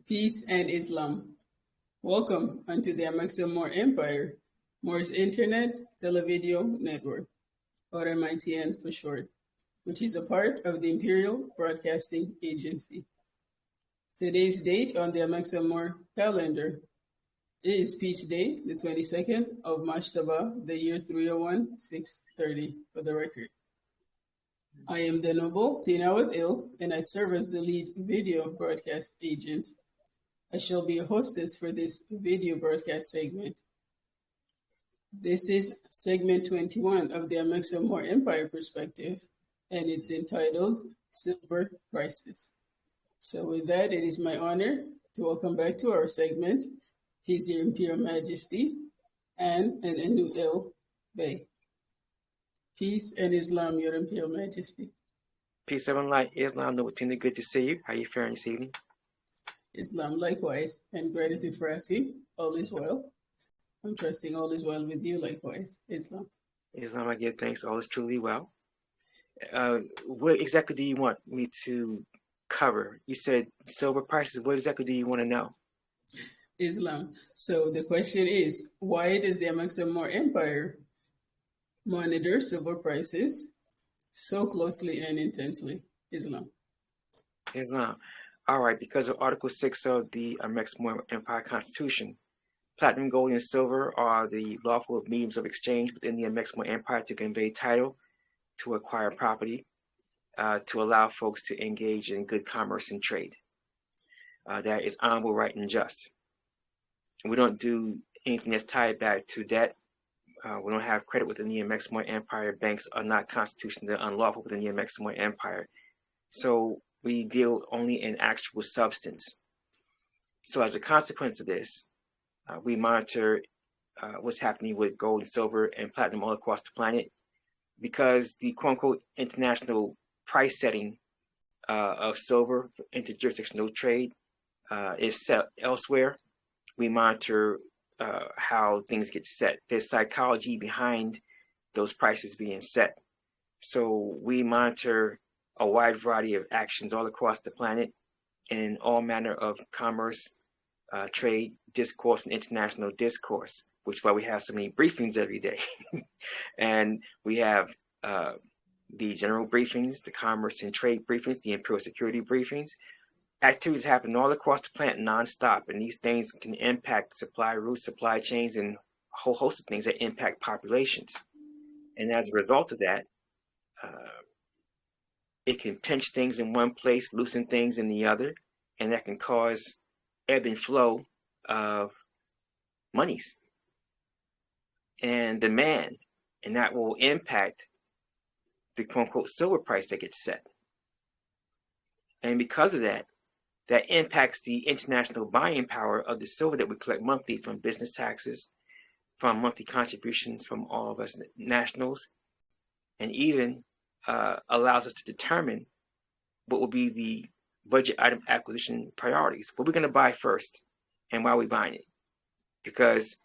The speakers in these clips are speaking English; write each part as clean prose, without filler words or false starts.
Peace and Islam. Welcome unto the Amexem-Moor-Empire, Moore's Internet Televideo Network, or M.I.T.N for short, which is a part of the Imperial Broadcasting Agency. Today's date on the Amexem-Moor calendar is Peace Day, the 22nd of Mashtaba, the year 301, 630, for the record. I am the Noble Tinawat Il, and I serve as the lead video broadcast agent. I shall be a hostess for this video broadcast segment. This is segment 21 of the Amexem-Moor-Empire perspective, and it's entitled Silver Crisis. So with that, it is my honor to welcome back to our segment His Imperial Majesty and an Enu El Bey. Peace and Islam, Your Imperial Majesty. Peace, heaven, light, Islam, Novatina, good to see you. How are you faring this evening? Islam likewise, and gratitude for asking. All is well. I'm trusting all is well with you likewise, Islam. Islam, I give thanks. All is truly well. What exactly do you want me to cover? You said silver prices. What exactly do you want to know? Islam. So the question is, why does the Amexem-Moor-Empire monitor silver prices so closely and intensely? Islam. Islam. All right, because of Article 6 of the Amexem-Moor-Empire Constitution, platinum, gold, and silver are the lawful mediums of exchange within the Amexem-Moor-Empire to convey title, to acquire property, to allow folks to engage in good commerce and trade. That is honorable, right, and just. And we don't do anything that's tied back to debt. We don't have credit within the Amexem-Moor-Empire. Banks are not constitutionally unlawful within the Amexem-Moor-Empire. So we deal only in actual substance. So as a consequence of this, we monitor what's happening with gold and silver and platinum all across the planet, because the quote-unquote international price setting of silver for interjurisdictional trade is set elsewhere. We monitor how things get set. There's psychology behind those prices being set. So we monitor a wide variety of actions all across the planet in all manner of commerce, trade, discourse, and international discourse, which is why we have so many briefings every day. And we have the general briefings, the commerce and trade briefings, the imperial security briefings. Activities happen all across the planet nonstop, and these things can impact supply routes, supply chains, and a whole host of things that impact populations. And as a result of that, it can pinch things in one place, loosen things in the other, and that can cause ebb and flow of monies and demand, and that will impact the quote-unquote silver price that gets set. And because of that, that impacts the international buying power of the silver that we collect monthly from business taxes, from monthly contributions from all of us nationals, and even allows us to determine what will be the budget item acquisition priorities. What we're going to buy first and why are we buying it? Because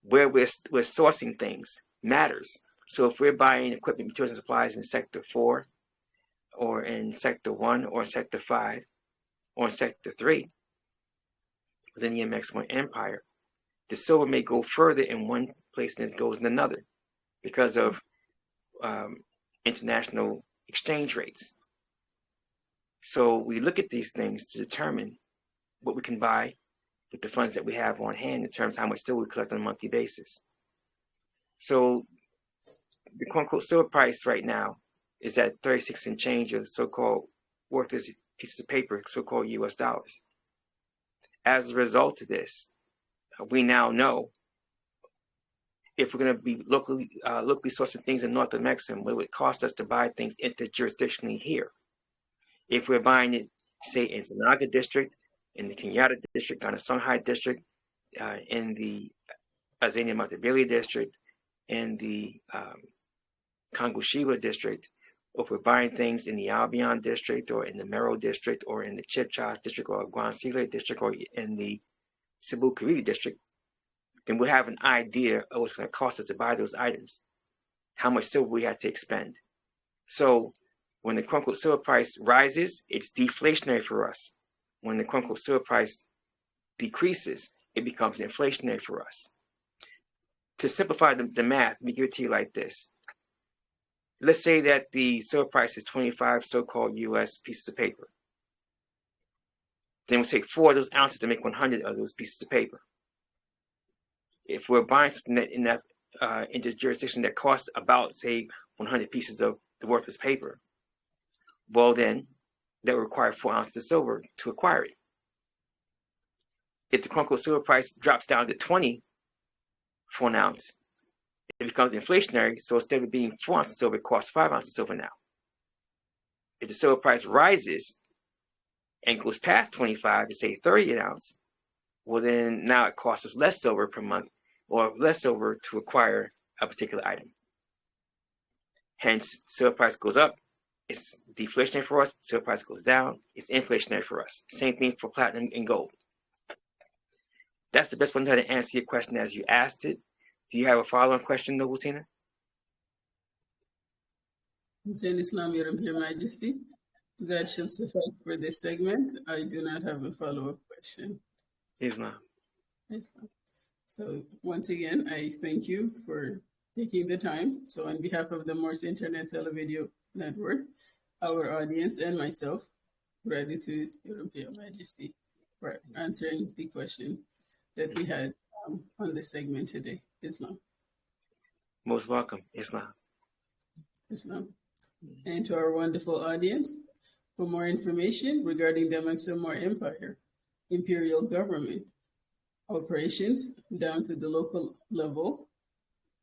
where we're sourcing things matters. So if we're buying equipment, materials, and supplies in Sector 4, or in Sector 1, or in Sector 5, or in Sector 3, within the Amexem-Moor-Empire, the silver may go further in one place than it goes in another because of international exchange rates. So we look at these things to determine what we can buy with the funds that we have on hand in terms of how much silver we collect on a monthly basis. So the quote-unquote silver price right now is at 36 and change of so-called worthless pieces of paper, so-called US dollars. As a result of this, we now know if we're going to be locally sourcing things in North Amexem, what it would cost us to buy things interjurisdictionally here. If we're buying it, say, in Sanaga district, in the Kenyatta district, on the Songhai district, in the Azania Matabele district, in the Kangushiba district, or if we're buying things in the Albion district, or in the Mero district, or in the Chipchas district, or Guansile district, or in the Cebu Kariri district, then we'll have an idea of what's going to cost us to buy those items, how much silver we have to expend. So when the quote-unquote silver price rises, it's deflationary for us. When the quote-unquote silver price decreases, it becomes inflationary for us. To simplify the math, let me give it to you like this. Let's say that the silver price is 25 so-called US pieces of paper. Then we'll take 4 of those ounces to make 100 of those pieces of paper. If we're buying something in this jurisdiction that costs about, say, 100 pieces of the worthless paper, well then, that would require 4 ounces of silver to acquire it. If the quote-unquote silver price drops down to 20 for an ounce, it becomes inflationary, so instead of being 4 ounces of silver, it costs 5 ounces of silver now. If the silver price rises and goes past 25 to say 30 an ounce, well then now it costs us less silver per month, or less silver to acquire a particular item. Hence, silver price goes up, it's deflationary for us. Silver price goes down, it's inflationary for us. Same thing for platinum and gold. That's the best way to answer your question as you asked it. Do you have a follow-on question, Noble Tina? Hussein Islam, Your Majesty, that shall suffice for this segment. I do not have a follow-up question. Islam. So once again, I thank you for taking the time. So on behalf of the Morse Internet Televideo Network, our audience and myself, gratitude, Your Majesty, for answering the question that we had on this segment today. Islam. Most welcome, Islam. Islam. And to our wonderful audience, for more information regarding the Amexem-Moor-Empire, imperial government, operations down to the local level,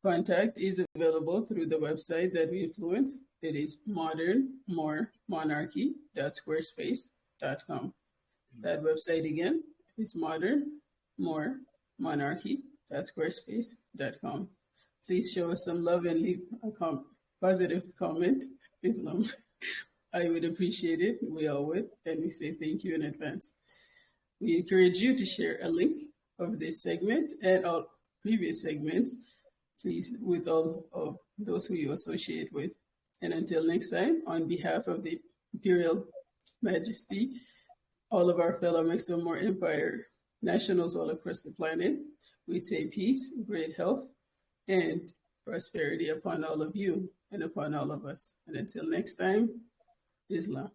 contact is available through the website that we influence. It is modernmoremonarchy.squarespace.com. That website again is modernmoremonarchy.squarespace.com. Please show us some love and leave a positive comment. Islam. I would appreciate it. We all would. And we say thank you in advance. We encourage you to share a link of this segment and all previous segments, please, with all of those who you associate with. And until next time, on behalf of the Imperial Majesty, all of our fellow Amexem-Moor-Empire nationals all across the planet, we say peace, great health, and prosperity upon all of you and upon all of us. And until next time, Islam.